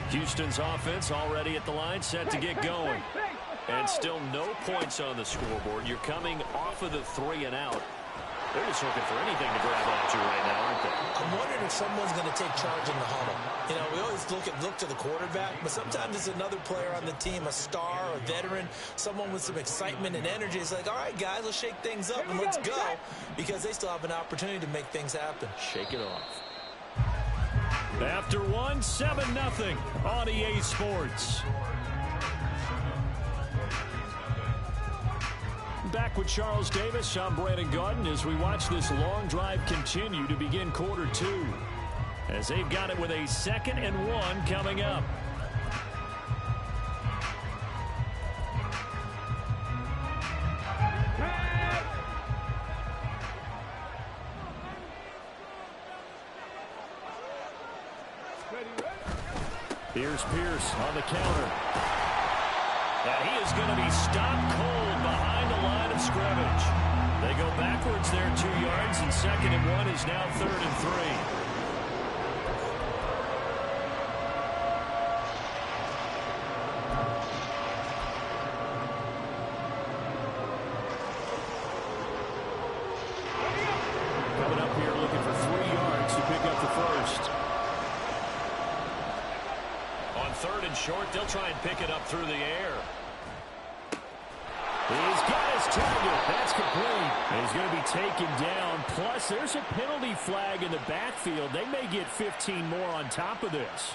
Houston's offense already at the line, set to get going. And still no points on the scoreboard. You're coming off of the 3 and out. They're just looking for anything to grab onto right now, aren't they? I'm wondering if someone's going to take charge in the huddle. You know, we always look to the quarterback, but sometimes it's another player on the team, a star, a veteran, someone with some excitement and energy. It's like, all right, guys, let's shake things up and let's go, because they still have an opportunity to make things happen. Shake it off. After one, 7-0 on EA Sports. Back with Charles Davis, I'm Brandon Gaudin as we watch this long drive continue to begin quarter 2. As they've got it with a 2nd and 1 coming up. Here's Pierce on the counter. And he is going to be stopped cold behind the line of scrimmage. They go backwards there 2 yards, and 2nd and 1 is now 3rd and 3. Coming up here looking for 3 yards to pick up the first. On 3rd and short, they'll try and pick it up through the air. He's got his target. That's complete. He's going to be taken down. Plus, there's a penalty flag in the backfield. They may get 15 more on top of this.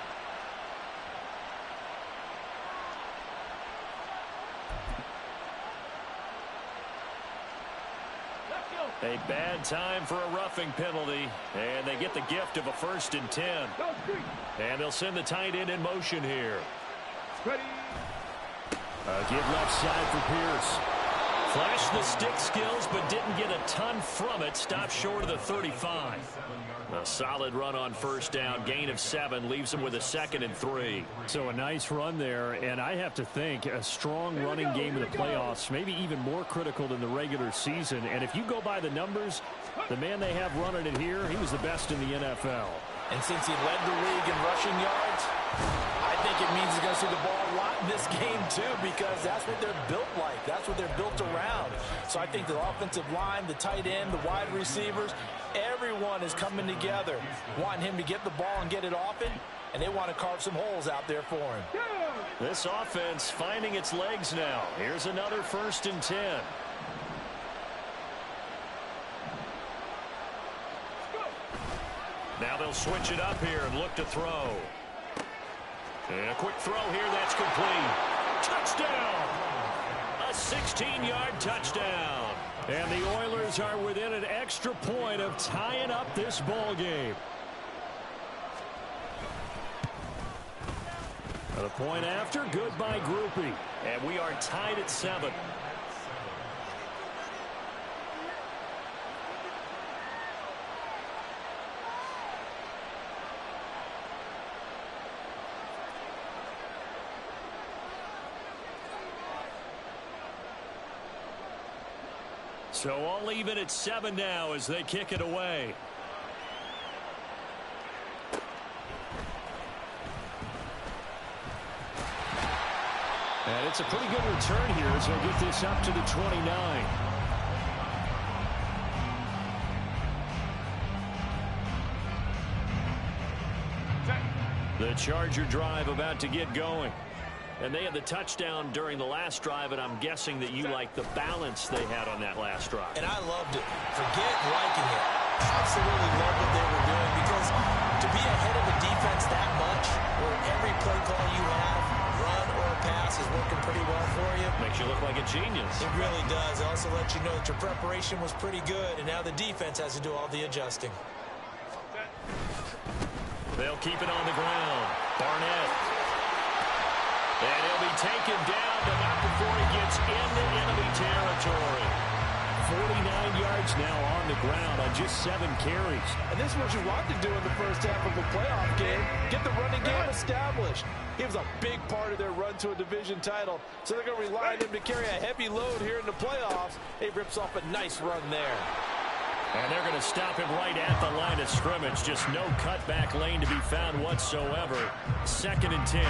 A bad time for a roughing penalty, and they get the gift of a 1st and 10. And they'll send the tight end in motion here. Ready. Give left side for Pierce. Flashed the stick skills, but didn't get a ton from it. Stopped short of the 35. A solid run on 1st down. Gain of 7 leaves him with a 2nd and 3. So a nice run there, and I have to think a strong running game in the playoffs, maybe even more critical than the regular season. And if you go by the numbers, the man they have running it here, he was the best in the NFL. And since he led the league in rushing yards, I think it means he's going to see the ball a lot in this game too, because that's what they're built like. That's what they're built around. So I think the offensive line, the tight end, the wide receivers, everyone is coming together, wanting him to get the ball and get it often, and they want to carve some holes out there for him. This offense finding its legs now. Here's another 1st and 10. Now they'll switch it up here and look to throw. And a quick throw here, that's complete. Touchdown! A 16-yard touchdown. And the Oilers are within an extra point of tying up this ball game. The point after, good by Grupe. And we are tied at 7. So all even at 7 now as they kick it away. And it's a pretty good return here as they'll get this up to the 29. The Charger drive about to get going. And they had the touchdown during the last drive, and I'm guessing that you like the balance they had on that last drive. And I loved it. Forget liking it. Absolutely loved what they were doing, because to be ahead of a defense that much, where every play call you have, run or pass, is working pretty well for you. Makes you look like a genius. It really does. It also lets you know that your preparation was pretty good, and now the defense has to do all the adjusting. They'll keep it on the ground. Barnett. And he'll be taken down, but not before he gets into enemy territory. 49 yards now on the ground on just 7 carries. And this is what you want to do in the first half of a playoff game. Get the running game established. He was a big part of their run to a division title. So they're going to rely on him to carry a heavy load here in the playoffs. He rips off a nice run there. And they're going to stop him right at the line of scrimmage. Just no cutback lane to be found whatsoever. 2nd and 10.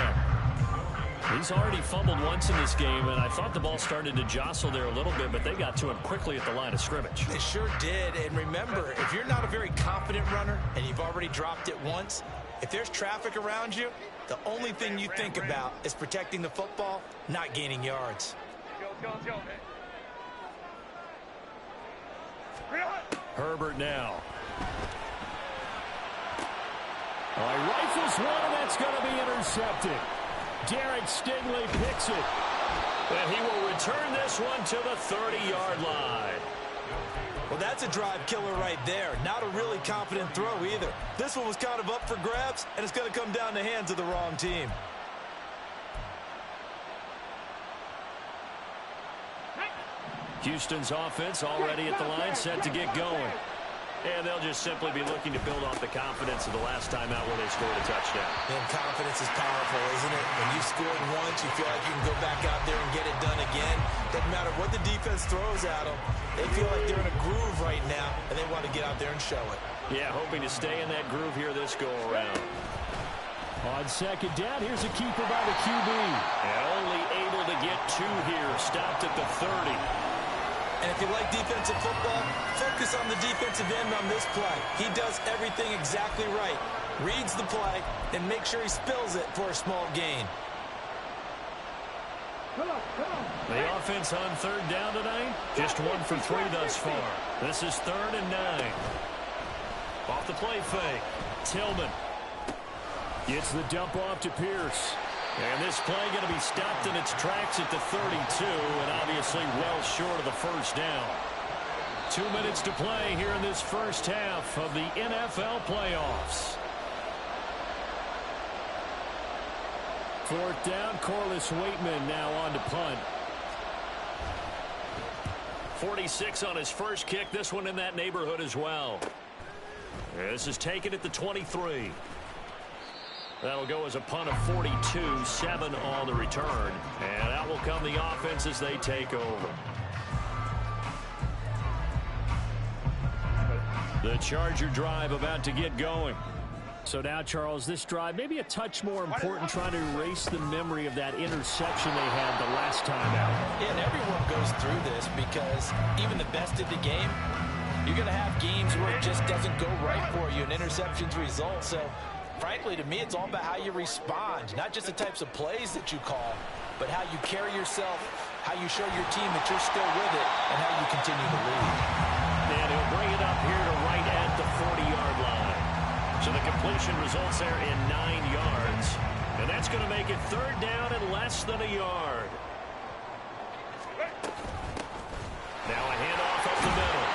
He's already fumbled once in this game, and I thought the ball started to jostle there a little bit, but they got to him quickly at the line of scrimmage. They sure did. And remember, if you're not a very confident runner and you've already dropped it once, if there's traffic around you, the only thing you think about is protecting the football, not gaining yards. Go. Herbert now. Rifles one, and that's going to be intercepted. Derek Stingley picks it. And he will return this one to the 30-yard line. Well, that's a drive killer right there. Not a really confident throw either. This one was kind of up for grabs, and it's going to come down the hands of the wrong team. Houston's offense already at the line, set to get going. And they'll just simply be looking to build off the confidence of the last time out where they scored a touchdown. And confidence is powerful, isn't it? When you scored once, you feel like you can go back out there and get it done again. Doesn't matter what the defense throws at them. They feel like they're in a groove right now, and they want to get out there and show it. Yeah, hoping to stay in that groove here this go-around. On 2nd down, here's a keeper by the QB. And only able to get 2 here, stopped at the 30. And if you like defensive football, focus on the defensive end on this play. He does everything exactly right. Reads the play and makes sure he spills it for a small gain. The offense on 3rd down tonight, just 1 for 3 thus far. This is 3rd and 9. Off the play fake, Tillman. Gets the dump off to Pierce. And this play going to be stopped in its tracks at the 32, and obviously well short of the first down. 2 minutes to play here in this first half of the NFL playoffs. 4th down, Corliss Waitman now on to punt. 46 on his first kick, this one in that neighborhood as well. This is taken at the 23. That'll go as a punt of 42, 7 on the return. And out will come the offense as they take over. The Charger drive about to get going. So now, Charles, this drive maybe a touch more important, trying to erase the memory of that interception they had the last time out. And everyone goes through this because even the best of the game, you're going to have games where it just doesn't go right for you, and interceptions result. So frankly, to me, it's all about how you respond, not just the types of plays that you call, but how you carry yourself, how you show your team that you're still with it, and how you continue to lead. And he'll bring it up here to right at the 40-yard line. So the completion results there in 9 yards. And that's going to make it 3rd down and less than a yard. Now a handoff up the middle.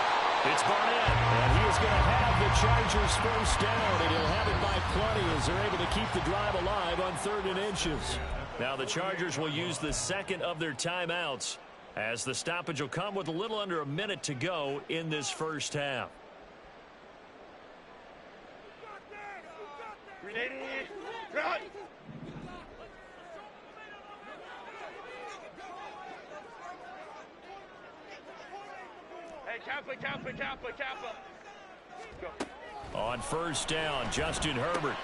It's Barnett. And he is going to have the Chargers first down, and he'll have it by plenty as they're able to keep the drive alive on 3rd and inches. Now the Chargers will use the second of their timeouts as the stoppage will come with a little under a minute to go in this first half. Kappa. Go. On first down, Justin Herbert.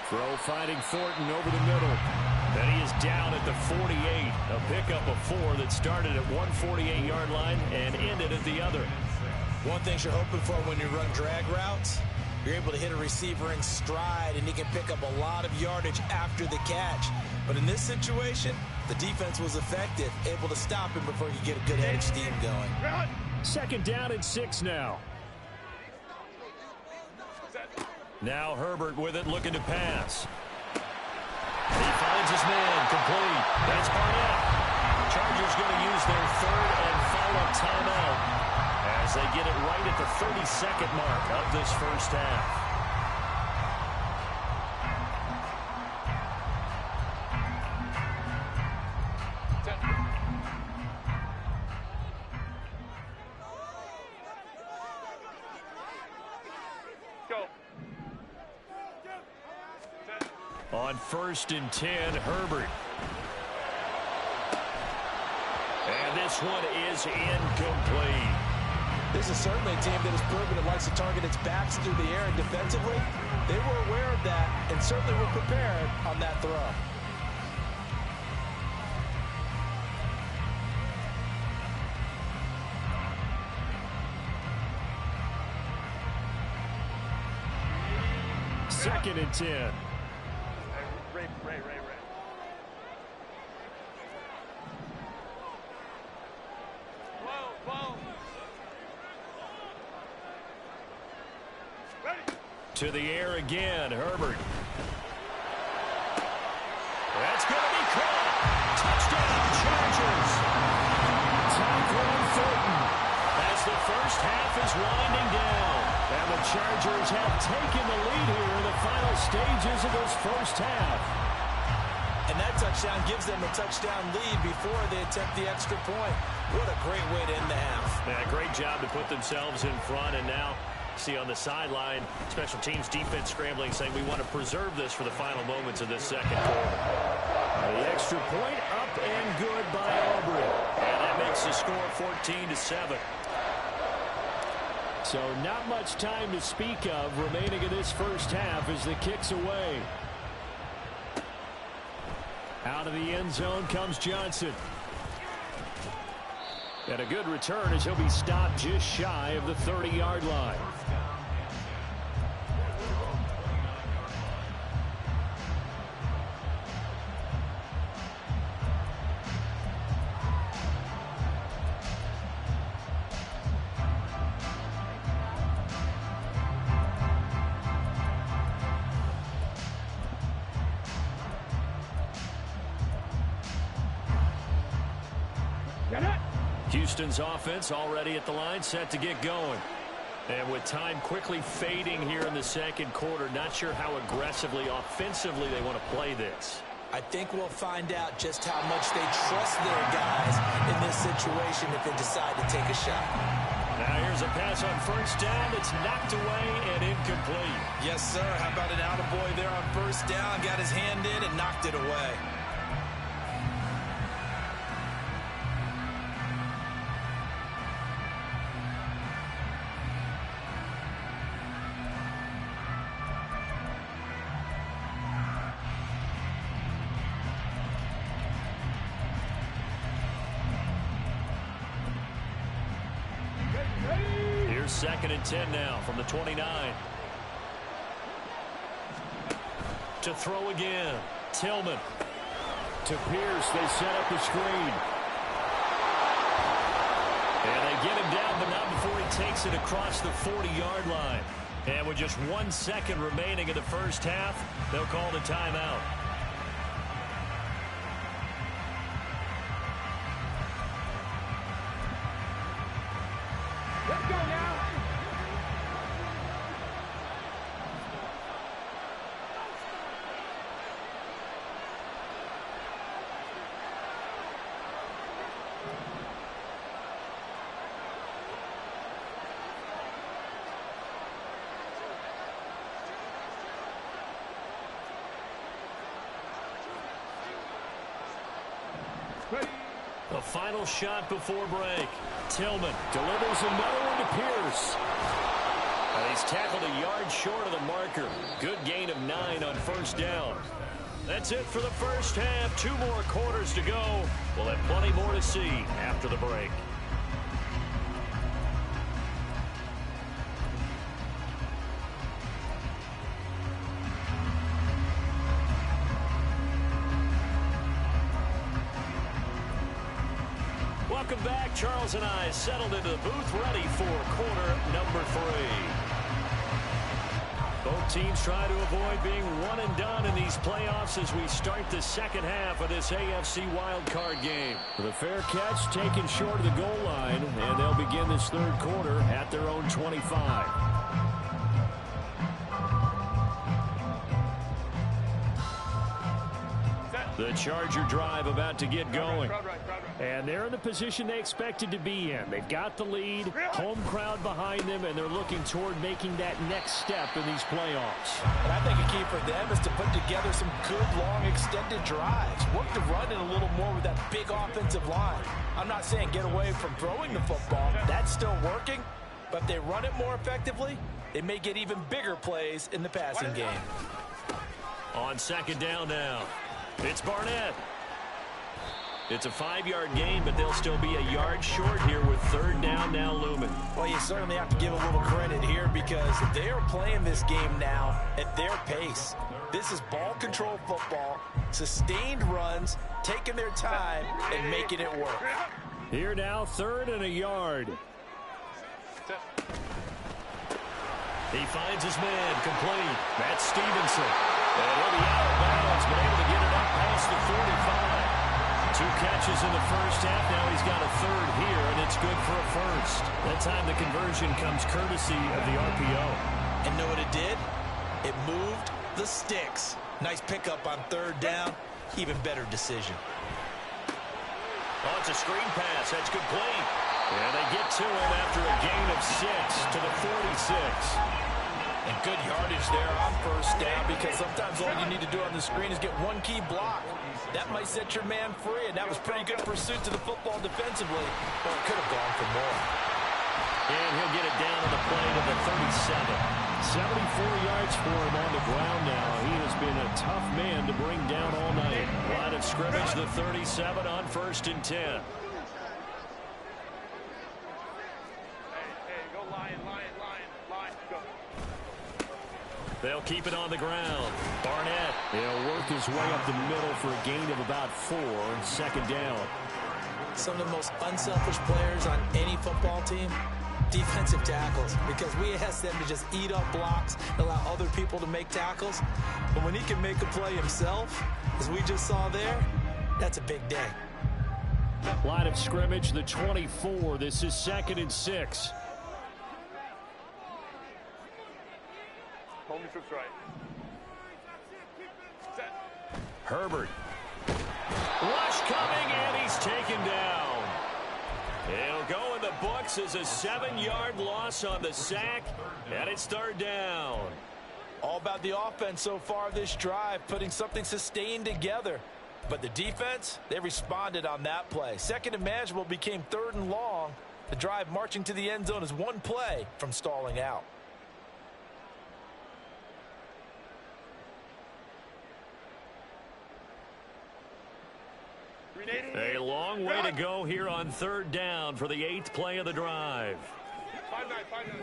Throw finding Thornton over the middle. Then he is down at the 48. A pickup of 4 that started at one 48-yard line and ended at the other. One thing you're hoping for when you run drag routes, you're able to hit a receiver in stride, and he can pick up a lot of yardage after the catch. But in this situation, the defense was effective, able to stop him before he could get a good head of steam going. 2nd down and 6 now. Now Herbert with it, looking to pass. He finds his man, complete. That's Barnett. Chargers going to use their 3rd and final timeout as they get it right at the 32nd mark of this first half. On 1st and 10, Herbert. And this one is incomplete. This is certainly a team that has proven it likes to target its backs through the air, and defensively, they were aware of that and certainly were prepared on that throw. Second and 10. Ray. Whoa. Ready. To the air again, Herbert. That's going to be caught. Touchdown, Chargers. Tyquan Thornton as the first half is winding down. And the Chargers have taken the lead here in the final stages of this first half. And that touchdown gives them a touchdown lead before they attempt the extra point. What a great way to end the half. Yeah, great job to put themselves in front, and now see on the sideline, special teams defense scrambling, saying we want to preserve this for the final moments of this second quarter. The extra point up and good by Aubrey. And that makes the score 14-7. So not much time to speak of remaining in this first half as the kick's away. Out of the end zone comes Johnson. And a good return as he'll be stopped just shy of the 30-yard line. Houston's offense already at the line, set to get going. And with time quickly fading here in the second quarter, not sure how aggressively, offensively they want to play this. I think we'll find out just how much they trust their guys in this situation if they decide to take a shot. Now here's a pass on first down. It's knocked away and incomplete. Yes, sir. How about an attaboy there on first down? Got his hand in and knocked it away. Second and 10 now from the 29. To throw again. Tillman. To Pierce, they set up the screen. And they get him down, but not before he takes it across the 40-yard line. And with just 1 second remaining in the first half, they'll call the timeout. Let's go now. Ready. The final shot before break. Tillman delivers another one to Pierce. And he's tackled a yard short of the marker. Good gain of 9 on first down. That's it for the first half. 2 more quarters to go. We'll have plenty more to see after the break. Welcome back. Charles and I settled into the booth, ready for quarter number 3. Both teams try to avoid being one and done in these playoffs as we start the second half of this AFC wildcard game. The fair catch taken short of the goal line, and they'll begin this third quarter at their own 25. The Charger drive about to get going. And they're in the position they expected to be in. They've got the lead, home crowd behind them, and they're looking toward making that next step in these playoffs. And I think a key for them is to put together some good, long, extended drives. Work the run in a little more with that big offensive line. I'm not saying get away from throwing the football. That's still working. But if they run it more effectively, they may get even bigger plays in the passing game. On second down now, it's Barnett. It's a 5-yard gain, but they'll still be a yard short here with third down now looming. Well, you certainly have to give a little credit here because they are playing this game now at their pace. This is ball control football, sustained runs, taking their time and making it work. Here now, 3rd and a yard. He finds his man, complete. That's Stevenson. And he'll be out of bounds, but able to get it up past the 45. 2 catches in the first half. Now he's got a 3rd here, and it's good for a 1st. That time the conversion comes courtesy of the RPO. And know what it did? It moved the sticks. Nice pickup on 3rd down. Even better decision. Oh, it's a screen pass. That's complete. And they get to him after a gain of 6 to the 46. And good yardage there on 1st down because sometimes all you need to do on the screen is get one key block. That might set your man free, and that was pretty good pursuit to the football defensively, but it could have gone for more. And he'll get it down on the play to the 37. 74 yards for him on the ground now. He has been a tough man to bring down all night. Line of scrimmage, the 37 on 1st and 10. They'll keep it on the ground. Barnett. He'll work his way up the middle for a gain of about 4. 2nd down. Some of the most unselfish players on any football team, defensive tackles, because we ask them to just eat up blocks, allow other people to make tackles. But when he can make a play himself, as we just saw there, that's a big day. Line of scrimmage, the 24. This is 2nd and 6. Hold me trips right. Set. Herbert. Rush coming, and he's taken down. It'll go in the books as a 7-yard loss on the sack, and it's 3rd down. All about the offense so far this drive, putting something sustained together. But the defense, they responded on that play. 2nd and manageable became 3rd and long. The drive marching to the end zone is one play from stalling out. A long way to go here on 3rd down for the 8th play of the drive. 5-9.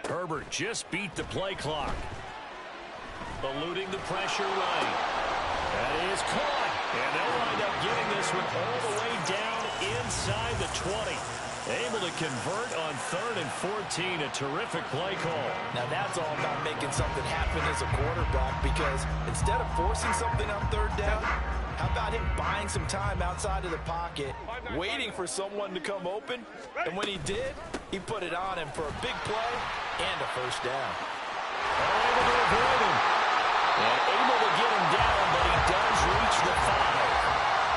Herbert just beat the play clock. Eluding the pressure right. That is caught. And they'll wind up getting this one all the way down inside the 20. Able to convert on 3rd and 14. A terrific play call. Now that's all about making something happen as a quarterback, because instead of forcing something on 3rd down, how about him buying some time outside of the pocket, waiting for someone to come open, and when he did, he put it on him for a big play and a 1st down. Able to avoid him. And able to get him down, but he does reach the 5.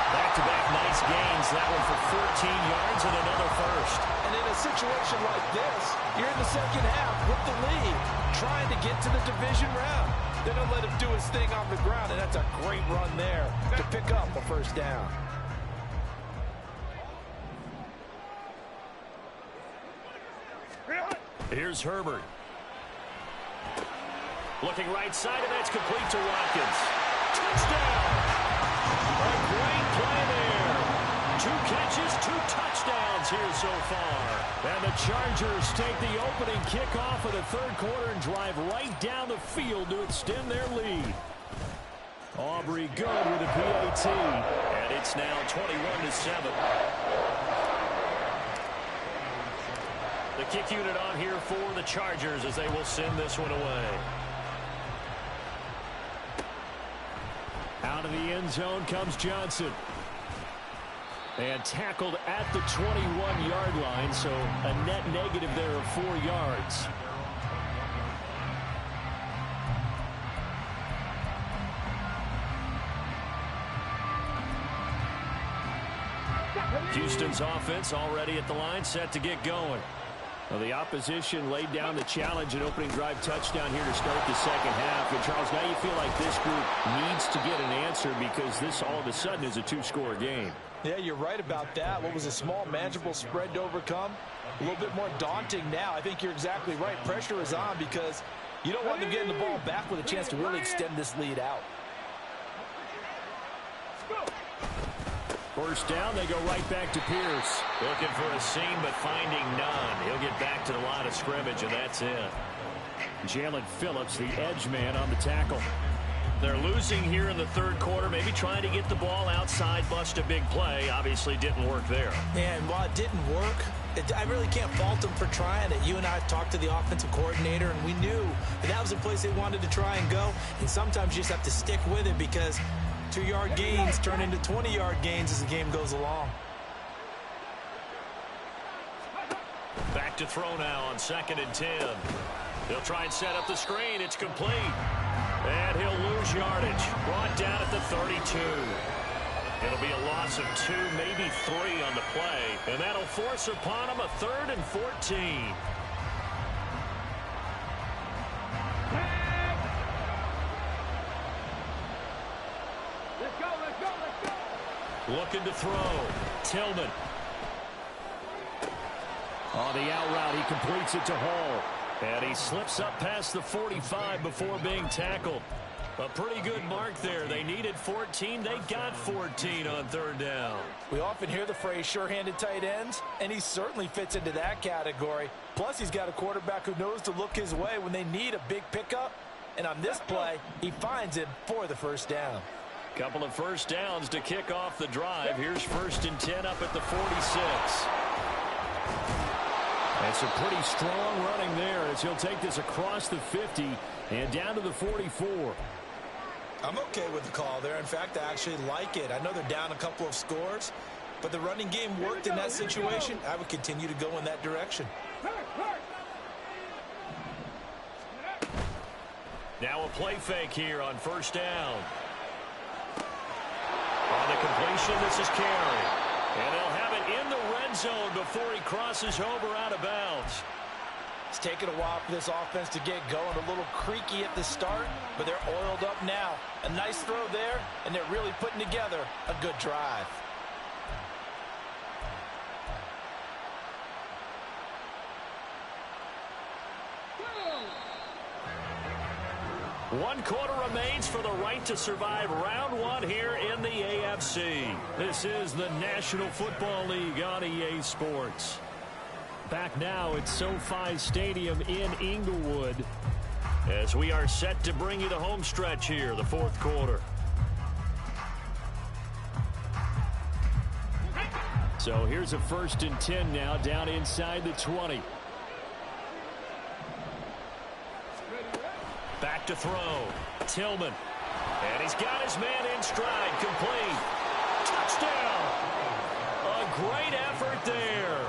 Back-to-back nice gains. That one for 14 yards and another 1st. And in a situation like this, you're in the 2nd half with the lead, trying to get to the division round. They're going to let him do his thing on the ground, and that's a great run there to pick up a 1st down. Here's Herbert. Looking right side, and that's complete to Watkins. Touchdown! A great play there. 2 catches, 2 touchdowns here so far. And the Chargers take the opening kickoff of the 3rd quarter and drive right down the field to extend their lead. Aubrey good with a PAT. And it's now 21-7. The kick unit on here for the Chargers as they will send this one away. Out of the end zone comes Johnson. And tackled at the 21-yard line, so a net negative there of 4 yards. Houston's offense already at the line, set to get going. Well, the opposition laid down the challenge and opening drive touchdown here to start the second half. And, Charles, now you feel like this group needs to get an answer because this all of a sudden is a two-score game. Yeah, you're right about that. What was a small, manageable spread to overcome? A little bit more daunting now. I think you're exactly right. Pressure is on because you don't want them getting the ball back with a chance to really extend this lead out. First down, they go right back to Pierce. Looking for a seam, but finding none. He'll get back to the line of scrimmage, and that's it. Jalen Phillips, the edge man on the tackle. They're losing here in the third quarter, maybe trying to get the ball outside, bust a big play. Obviously didn't work there. And while it didn't work, I really can't fault them for trying it. You and I talked to the offensive coordinator, and we knew that was a place they wanted to try and go. And sometimes you just have to stick with it because 2-yard gains turn into 20-yard gains as the game goes along. Back to throw now on 2nd and 10. He'll try and set up the screen. It's complete. And he'll lose yardage. Brought down at the 32. It'll be a loss of 2, maybe 3 on the play. And that'll force upon him a 3rd and 14. Looking to throw. Tillman. On the out route, he completes it to Hall. And he slips up past the 45 before being tackled. A pretty good mark there. They needed 14. They got 14 on 3rd down. We often hear the phrase sure-handed tight ends, and he certainly fits into that category. Plus, he's got a quarterback who knows to look his way when they need a big pickup. And on this play, he finds it for the first down. Couple of first downs to kick off the drive. Here's 1st and 10 up at the 46. And some pretty strong running there as he'll take this across the 50 and down to the 44. I'm okay with the call there. In fact, I actually like it. I know they're down a couple of scores, but the running game worked in that situation. I would continue to go in that direction. Now a play fake here on 1st down. On the completion, this is Carey. And they'll have it in the red zone before he crosses over out of bounds. It's taken a while for this offense to get going. A little creaky at the start, but they're oiled up now. A nice throw there, and they're really putting together a good drive. One quarter remains for the right to survive round 1 here in the AFC. This is the National Football League on EA Sports. Back now at SoFi Stadium in Inglewood. As we are set to bring you the home stretch here, the 4th quarter. So here's a 1st and 10 now down inside the 20. Back to throw. Tillman. And he's got his man in stride. Complete. Touchdown. A great effort there.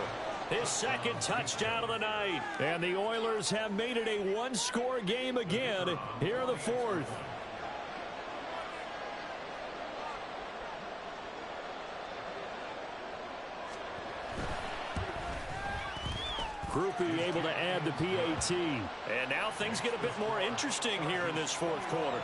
His 2nd touchdown of the night. And the Oilers have made it a 1-score game again here in the 4th. Grupe able to add the PAT. And now things get a bit more interesting here in this 4th quarter.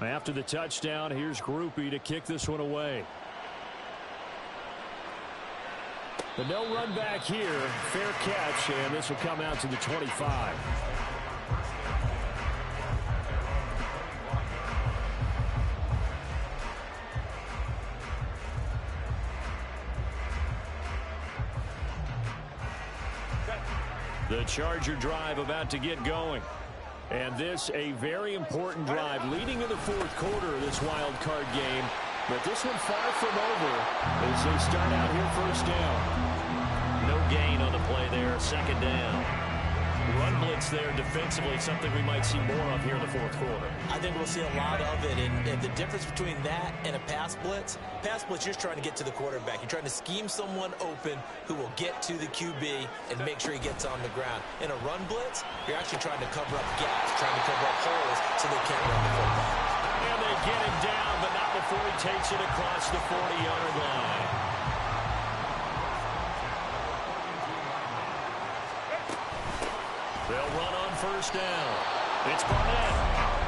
After the touchdown, here's Grupe to kick this one away. But no run back here. Fair catch, and this will come out to the 25. The Charger drive about to get going. And this a very important drive leading in the 4th quarter of this wild card game. But this one far from over as they start out here 1st down. No gain on the play there, 2nd down. run blitz there defensively, something we might see more of here in the fourth quarter. I think we'll see a lot of it, and the difference between that and a pass blitz, you're trying to get to the quarterback. You're trying to scheme someone open who will get to the QB and make sure he gets on the ground. In a run blitz, you're actually trying to cover up gaps, trying to cover up holes so they can't run the football. And they get him down, but not before he takes it across the 40-yard line. They'll run on first down. It's Barnett.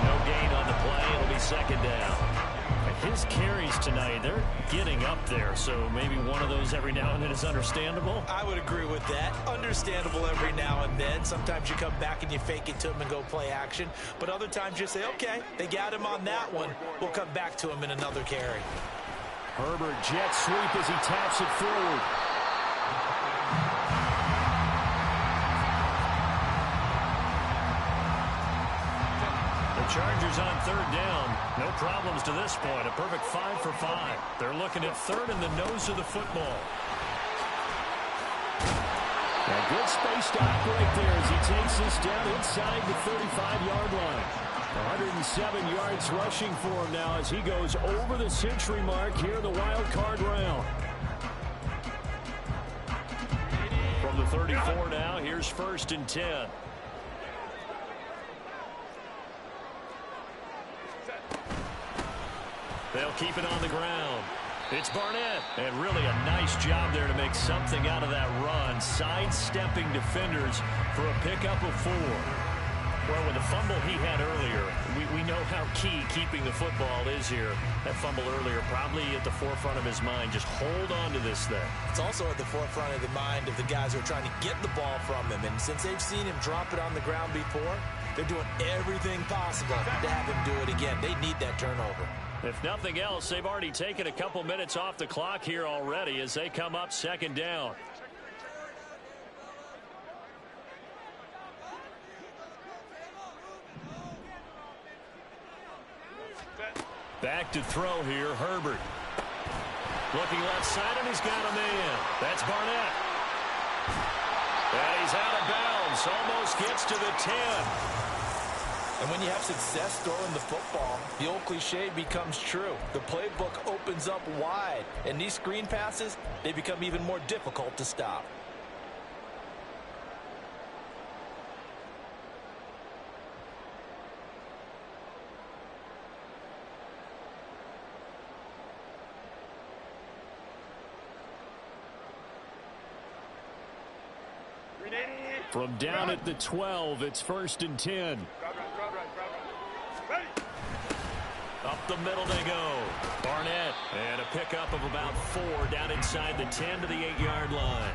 No gain on the play. It'll be second down. His carries tonight, they're getting up there, so maybe one of those every now and then is understandable. I would agree with that. Understandable every now and then. Sometimes you come back and you fake it to him and go play action. But other times you say, okay, they got him on that one. We'll come back to him in another carry. Herbert jet sweep as he taps it forward. Chargers on third down. No problems to this point. A perfect 5 for 5. They're looking at third in the nose of the football. A good space to operate there as he takes this down inside the 35-yard line. 107 yards rushing for him now as he goes over the century mark here in the wild card round. From the 34 now, here's 1st and 10. They'll keep it on the ground. It's Barnett. And really a nice job there to make something out of that run. Sidestepping defenders for a pickup of 4. Well, with the fumble he had earlier, we know how key keeping the football is here. That fumble earlier probably at the forefront of his mind. Just hold on to this thing. It's also at the forefront of the mind of the guys who are trying to get the ball from him. And since they've seen him drop it on the ground before, they're doing everything possible to have him do it again. They need that turnover. If nothing else, they've already taken a couple minutes off the clock here already as they come up second down. Back to throw here, Herbert. Looking left side, and he's got a man. That's Barnett. And he's out of bounds. Almost gets to the 10. And when you have success throwing the football, the old cliche becomes true. The playbook opens up wide. And these screen passes, they become even more difficult to stop. From down at the 12, it's 1st and 10. Up the middle they go. Barnett. And a pickup of about 4 down inside the 10 to the 8-yard line.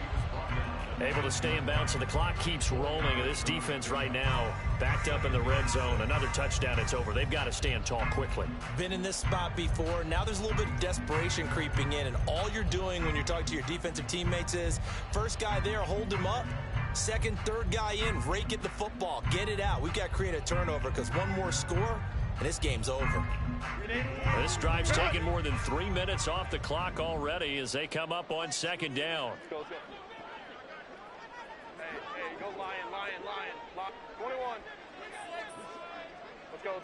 Able to stay in bounds, so the clock keeps rolling. This defense right now backed up in the red zone. Another touchdown, it's over. They've got to stand tall quickly. Been in this spot before. Now there's a little bit of desperation creeping in, and all you're doing when you're talking to your defensive teammates is first guy there, hold him up. Second, third guy in, rake at the football. Get it out. We've got to create a turnover because one more score, and this game's over. This drive's taken more than 3 minutes off the clock already as they come up on second down. Hey, go Lion. 21. Let's go.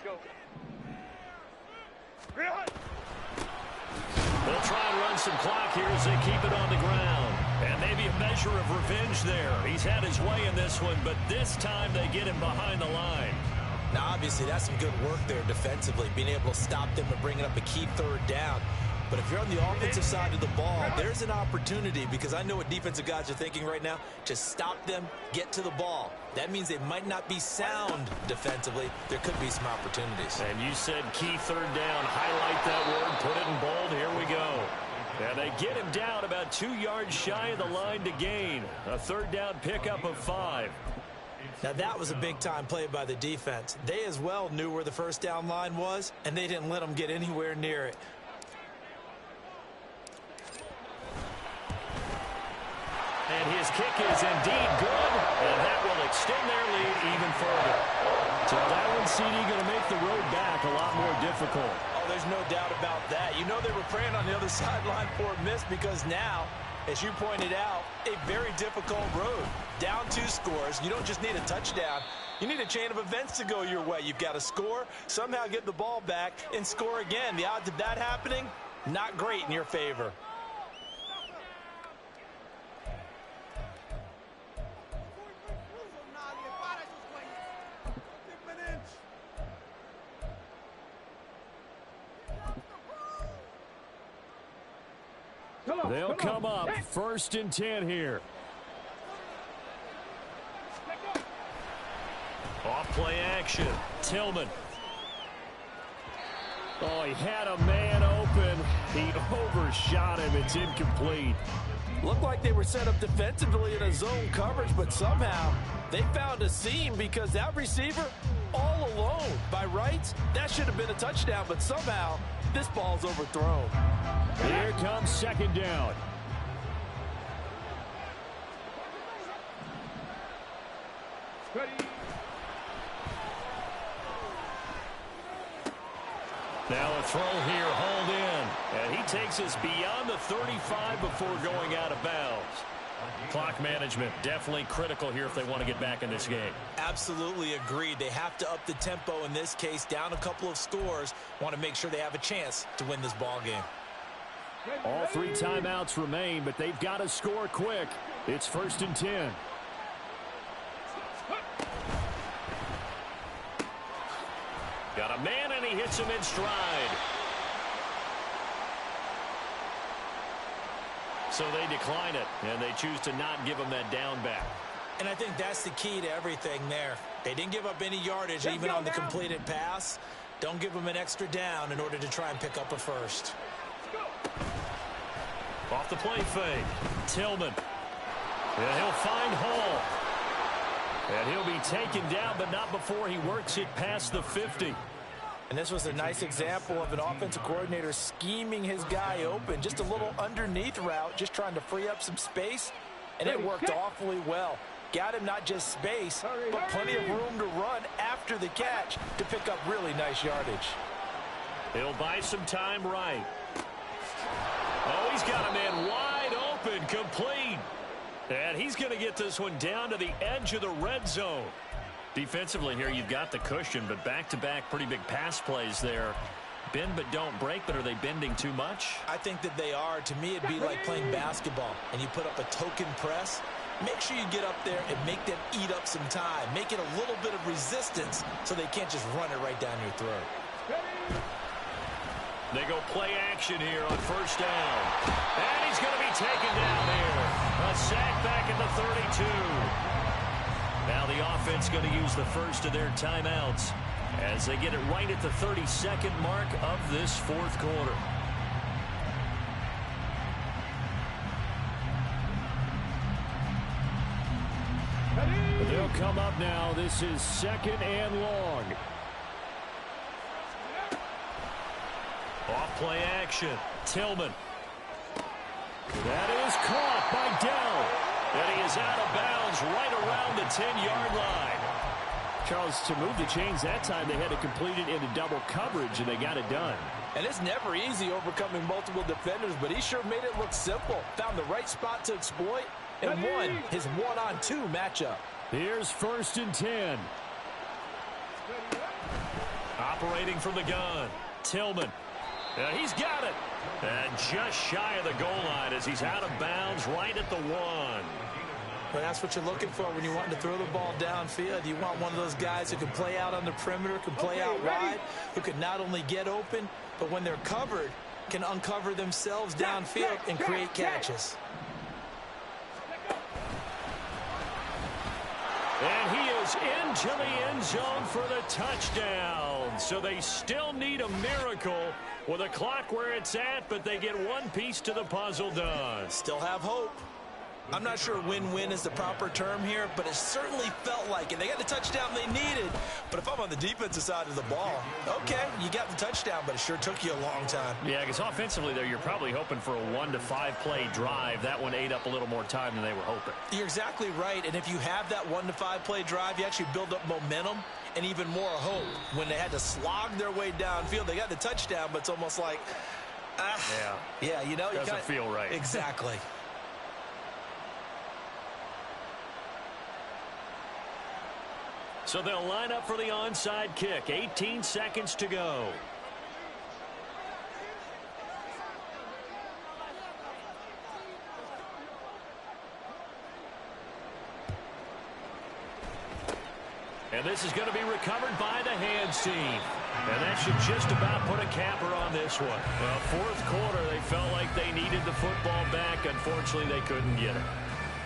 They'll try and run some clock here as they keep it on the ground. And maybe a measure of revenge there. He's had his way in this one, but this time they get him behind the line. Now, obviously, that's some good work there defensively, being able to stop them and bringing up a key third down. But if you're on the offensive side of the ball, there's an opportunity, because I know what defensive guys are thinking right now, to stop them, get to the ball. That means they might not be sound defensively. There could be some opportunities. And you said key third down. Highlight that word. Put it in bold. Here we go. And they get him down about 2 yards shy of the line to gain. A third down pickup of 5. Now, that was a big-time play by the defense. They as well knew where the first down line was, and they didn't let them get anywhere near it. And his kick is indeed good, and that will extend their lead even further. So that one, CD, going to make the road back a lot more difficult. Oh, there's no doubt about that. You know they were praying on the other sideline for a miss, because now As you pointed out, a very difficult road. Down 2 scores. You don't just need a touchdown. You need a chain of events to go your way. You've got to score, somehow get the ball back, and score again. The odds of that happening, not great in your favor. They'll come up 1st and 10 here. Off play action. Tillman. Oh, he had a man open. He overshot him. It's incomplete. Looked like they were set up defensively in a zone coverage, but somehow they found a seam because that receiver all alone. By rights, that should have been a touchdown, but somehow this ball's overthrown. Here comes 2nd down. Now a throw here, hauled in. And he takes us beyond the 35 before going out of bounds. Clock management definitely critical here if they want to get back in this game. Absolutely agreed. They have to up the tempo in this case, down a couple of scores. Want to make sure they have a chance to win this ball game. All 3 timeouts remain, but they've got to score quick. It's 1st and 10. Got a man, and he hits him in stride. So they decline it, and they choose to not give him that down back. And I think that's the key to everything there. They didn't give up any yardage even on the completed pass. Don't give them an extra down in order to try and pick up a first. Off the play fake. Tillman. And he'll find Hall. And he'll be taken down, but not before he works it past the 50. And this was a nice example of an offensive coordinator scheming his guy open. Just a little underneath route, just trying to free up some space. And it worked awfully well. Got him not just space, but plenty of room to run after the catch to pick up really nice yardage. He'll buy some time right. Oh, he's got a man wide open, complete. And he's going to get this one down to the edge of the red zone. Defensively here, you've got the cushion, but back-to-back pretty big pass plays there. Bend but don't break, but are they bending too much? I think that they are. To me, it'd be like playing basketball, and you put up a token press. Make sure you get up there and make them eat up some time. Make it a little bit of resistance so they can't just run it right down your throat. They go play action here on 1st down. And he's going to be taken down here. A sack back at the 32. Now the offense going to use the first of their timeouts as they get it right at the 32nd mark of this 4th quarter. They'll come up now. This is 2nd and long. Off play action. Tillman. That is caught by Dell. And he is out of bounds right around the 10-yard line. Charles, to move the chains that time, they had to complete it into double coverage, and they got it done. And it's never easy overcoming multiple defenders, but he sure made it look simple. Found the right spot to exploit and won his one-on-two matchup. Here's 1st and 10. Operating from the gun. Tillman. And he's got it. And just shy of the goal line as he's out of bounds right at the 1. Well, that's what you're looking for when you're wanting to throw the ball downfield. You want one of those guys who can play out on the perimeter, can play out wide, who can not only get open, but when they're covered, can uncover themselves downfield and create catches. And he is into the end zone for the touchdown. So they still need a miracle with a clock where it's at, but they get one piece to the puzzle done. Still have hope. I'm not sure win-win is the proper term here, but it certainly felt like it. They got the touchdown they needed, but if I'm on the defensive side of the ball, okay, you got the touchdown, but it sure took you a long time. Yeah, because offensively there, you're probably hoping for a 1 to 5 play drive. That one ate up a little more time than they were hoping. You're exactly right, and if you have that 1 to 5 play drive, you actually build up momentum and even more hope. When they had to slog their way downfield, they got the touchdown, but it's almost like, yeah, you know, doesn't feel right. Exactly. So they'll line up for the onside kick. 18 seconds to go. And this is going to be recovered by the hands team. And that should just about put a capper on this one. Well, fourth quarter, they felt like they needed the football back. Unfortunately, they couldn't get it.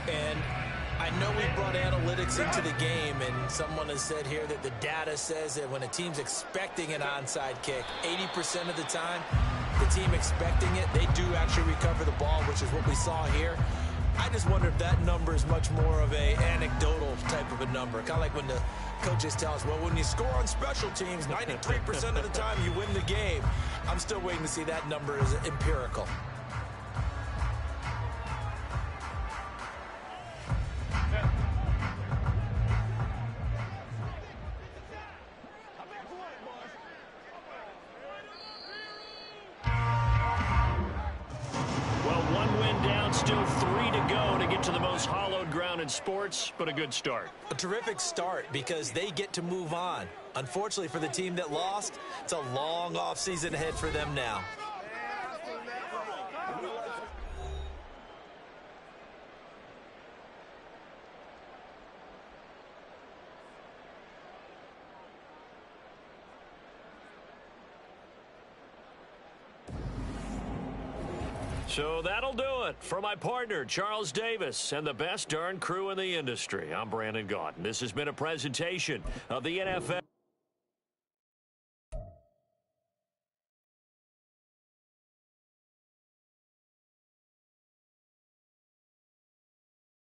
And I know we brought analytics into the game, and someone has said here that the data says that when a team's expecting an onside kick, 80% of the time, the team expecting it, they do actually recover the ball, which is what we saw here. I just wonder if that number is much more of a anecdotal type of a number. Kind of like when the coaches tell us, well, when you score on special teams, 93% of the time you win the game. I'm still waiting to see that number is empirical. Still 3 to go to get to the most hallowed ground in sports, but a good start. A terrific start because they get to move on. Unfortunately for the team that lost, it's a long offseason ahead for them now. So that'll do it for my partner, Charles Davis, and the best darn crew in the industry. I'm Brandon Gaudin. This has been a presentation of the NFL.